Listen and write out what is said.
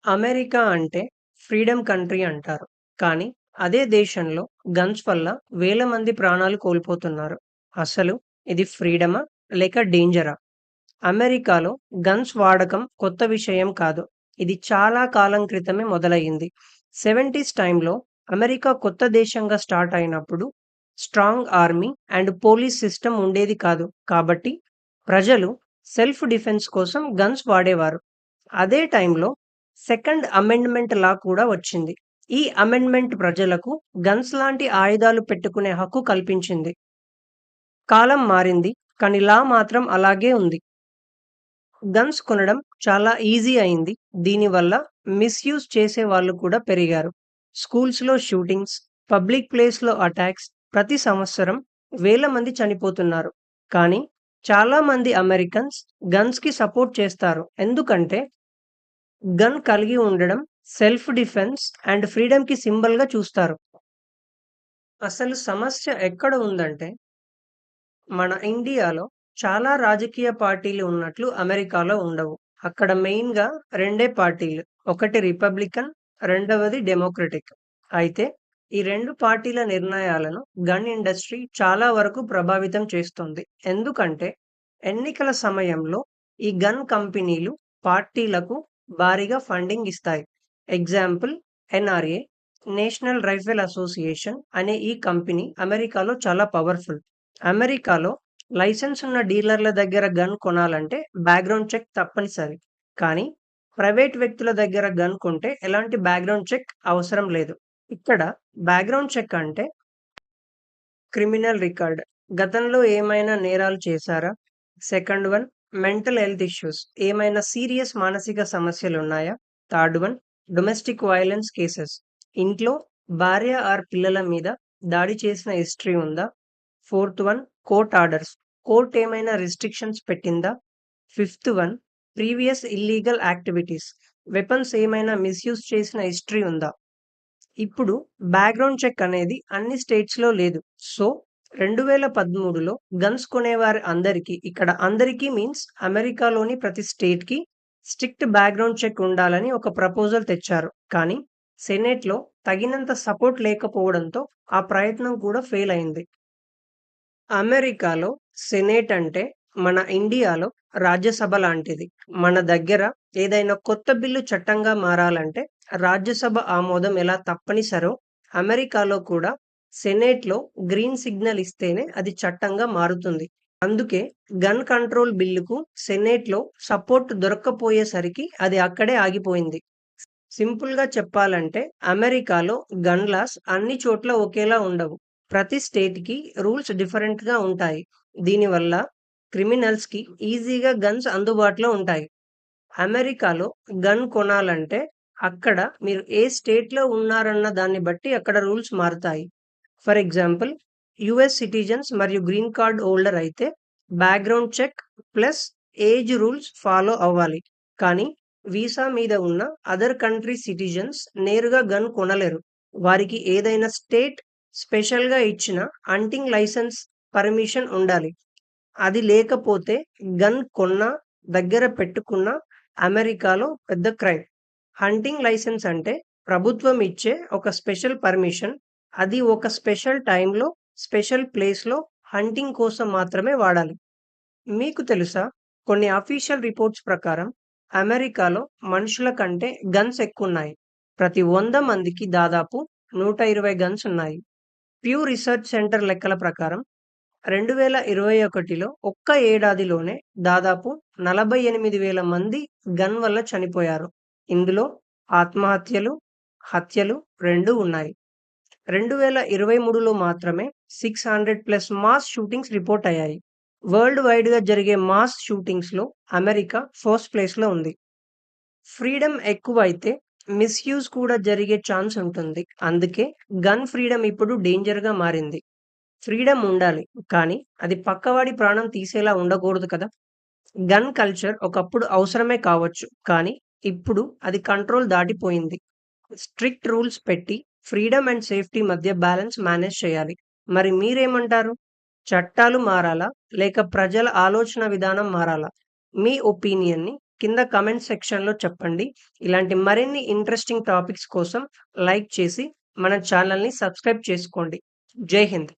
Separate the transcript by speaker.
Speaker 1: America అంటే freedom country అంటారు. కానీ అదే దేశంలో గన్స్ వల్ల వేల మంది ప్రాణాలు కోల్పోతున్నారు. అసలు ఇది ఫ్రీడమా? లేక డేంజరా? అమెరికాలో గన్స్ వాడకం కొత్త విషయం కాదు. ఇది చాలా కాలం క్రితమే మొదలయ్యింది. 70స్ టైంలో అమెరికా కొత్త దేశంగా స్టార్ట్ అయినప్పుడు strong army and police system ఉండేది కాదు. కాబట్టి ప్రజలు సెల్ఫ్ డిఫెన్స్ కోసం గన్స్ వాడేవారు. అదే టైంలో సెకండ్ అమెండ్మెంట్ లా కూడా వచ్చింది. ఈ అమెండ్మెంట్ ప్రజలకు గన్స్ లాంటి ఆయుధాలు పెట్టుకునే హక్కు కల్పించింది. కాలం మారింది, కానీ లా మాత్రం అలాగే ఉంది. గన్స్ కొనడం చాలా ఈజీ అయింది. దీనివల్ల మిస్‌యూజ్ చేసేవాళ్ళు కూడా పెరిగారు. స్కూల్స్‌లో షూటింగ్స్, పబ్లిక్ ప్లేస్‌లో అటాక్స్ ప్రతి సంవత్సరం వేల మంది చనిపోతున్నారు. కానీ చాలా మంది అమెరికన్స్ గన్స్‌కి సపోర్ట్ చేస్తారు. ఎందుకంటే గన్ కలిగి ఉండడం సెల్ఫ్ డిఫెన్స్ అండ్ ఫ్రీడమ్‌కి సింబల్‌గా చూస్తారు. అసలు సమస్య ఎక్కడ ఉందంటే మన ఇండియాలో చాలా రాజకీయ పార్టీలు ఉన్నట్లు అమెరికాలో ఉండవు. అక్కడ మెయిన్‌గా రెండే పార్టీలు. ఒకటి రిపబ్లికన్, రెండవది డెమోక్రటిక్. అయితే ఈ 2 పార్టీల నిర్ణయాలను గన్ ఇండస్ట్రీ చాలా వరకు ప్రభావితం చేస్తుంది. ఎందుకంటే ఎన్నికల సమయంలో ఈ గన్ కంపెనీలు పార్టీలకు భారీగా ఫండింగ్ ఇస్తాయి. Example NRA, national rifle association అనే ఈ కంపెనీ అమెరికాలో చాలా పవర్‌ఫుల్. అమెరికాలో లైసెన్స్ ఉన్న డీలర్ల దగ్గర గన్ కొనాలంటే బ్యాక్‌గ్రౌండ్ చెక్ తప్పనిసరి. కానీ ప్రైవేట్ వ్యక్తుల దగ్గర గన్ కొంటే ఎలాంటి బ్యాక్‌గ్రౌండ్ చెక్ అవసరం లేదు. ఇక్కడ బ్యాక్‌గ్రౌండ్ చెక్ అంటే క్రిమినల్ రికార్డ్. గతంలో ఏమైనా నేరాలు చేశారా? Second one mental health issues. ఏమైనా సీరియస్ మానసిక సమస్యలున్నాయా? Third one domestic violence cases. ఇంట్లో భార్య ఆర్ పిల్లల మీద దాడి చేసిన హిస్టరీ ఉందా? Fourth one court orders. Court ఏమైనా రిస్ట్రిక్షన్స్ పెట్టిందా? Fifth one previous illegal activities. Weapons ఏమైనా మిస్‌యూజ్ చేసిన హిస్టరీ ఉందా? ఇప్పుడు బ్యాక్‌గ్రౌండ్ చెక్ అనేది అన్ని స్టేట్స్‌లో లేదు. సో, 2013లో గన్స్ కొనేవారి అందరికీ ఇక్కడ అందరికీ మీన్స్ అమెరికాలోని ప్రతి స్టేట్‌కి స్ట్రిక్ట్ బ్యాక్‌గ్రౌండ్ చెక్ ఉండాలని ఒక ప్రపోజల్ తెచ్చారు. కానీ సెనేట్‌లో తగినంత సపోర్ట్ లేకపోవడంతో ఆ ప్రయత్నం కూడా ఫెయిల్ అయింది. అమెరికాలో సెనేట్ అంటే మన ఇండియాలో రాజ్యసభ లాంటిది. మన దగ్గర ఏదైనా కొత్త బిల్లు చట్టంగా మారాలంటే రాజ్యసభ ఆమోదం ఎలా తప్పనిసరో అమెరికాలో కూడా సెనేట్‌లో గ్రీన్ సిగ్నల్ ఇస్తేనే అది చట్టంగా మారుతుంది. అందుకే గన్ కంట్రోల్ బిల్లుకు సెనేట్‌లో సపోర్ట్ దొరక్కపోయేసరికి అది అక్కడే ఆగిపోయింది. సింపుల్‌గా చెప్పాలంటే అమెరికాలో గన్ లాస్ అన్ని చోట్ల ఒకేలా ఉండవు. ప్రతి స్టేట్‌కి రూల్స్ డిఫరెంట్‌గా ఉంటాయి. దీనివల్ల క్రిమినల్స్‌కి ఈజీగా గన్స్ అందుబాటులో ఉంటాయి. అమెరికాలో గన్ కొనాలంటే అక్కడ మీరు ఏ స్టేట్‌లో ఉన్నారన్న దాన్ని బట్టి అక్కడ రూల్స్ మారుతాయి. ఫర్ ఎగ్జాంపుల్ యూఎస్ సిటిజన్స్ మరియు గ్రీన్ కార్డ్ హోల్డర్ అయితే background check plus age rules follow అవ్వాలి. కానీ వీసా మీద ఉన్న అదర్ కంట్రీ సిటిజన్స్ నేరుగా గన్ కొనలేరు. వారికి ఏదైనా స్టేట్ స్పెషల్‌గా ఇచ్చిన హంటింగ్ లైసెన్స్ పర్మిషన్ ఉండాలి. అది లేకపోతే గన్ కొన్నా, దగ్గర పెట్టుకున్నా అమెరికాలో పెద్ద క్రైమ్. హంటింగ్ లైసెన్స్ అంటే ప్రభుత్వం ఇచ్చే ఒక స్పెషల్ పర్మిషన్. అది ఒక స్పెషల్ టైంలో, స్పెషల్ ప్లేస్‌లో హంటింగ్ కోసం మాత్రమే వాడాలి. మీకు తెలుసా? కొన్ని అఫీషియల్ రిపోర్ట్స్ ప్రకారం అమెరికాలో మనుషుల కంటే గన్స్ ఎక్కువున్నాయి. ప్రతి 100 మందికి దాదాపు 120 గన్స్ ఉన్నాయి. ప్యూ రిసర్చ్ సెంటర్ లెక్కల ప్రకారం 2021లో ఒక్క ఏడాదిలోనే దాదాపు 48,000 మంది గన్ వల్ల చనిపోయారు. ఇందులో ఆత్మహత్యలు, హత్యలు 2 ఉన్నాయి. 2023లో మాత్రమే 600 ప్లస్ మాస్ షూటింగ్స్ రిపోర్ట్ అయ్యాయి. వరల్డ్ వైడ్‌గా జరిగే మాస్ షూటింగ్స్‌లో అమెరికా ఫస్ట్ ప్లేస్‌లో ఉంది. ఫ్రీడమ్ ఎక్కువైతే మిస్‌యూజ్ కూడా జరిగే ఛాన్స్ ఉంటుంది. అందుకే గన్ ఫ్రీడమ్ ఇప్పుడు డేంజర్‌గా మారింది. ఫ్రీడమ్ ఉండాలి. కానీ అది పక్కవాడి ప్రాణం తీసేలా ఉండకూడదు కదా! గన్ కల్చర్ ఒకప్పుడు అవసరమే కావచ్చు. కానీ ఇప్పుడు అది కంట్రోల్ దాటిపోయింది. స్ట్రిక్ట్ రూల్స్ పెట్టి ఫ్రీడమ్ అండ్ సేఫ్టీ మధ్య బ్యాలెన్స్ మేనేజ్ చేయాలి. మరి మీరేమంటారు? చట్టాలు మారాలా? లేక ప్రజల ఆలోచన విధానం మారాలా? మీ ఒపీనియన్‌ని కింద కామెంట్ సెక్షన్‌లో చెప్పండి. ఇలాంటి మరిన్ని ఇంట్రెస్టింగ్ టాపిక్స్ కోసం లైక్ చేసి మన ఛానెల్‌ని సబ్స్క్రైబ్ చేసుకోండి. జై హింద్.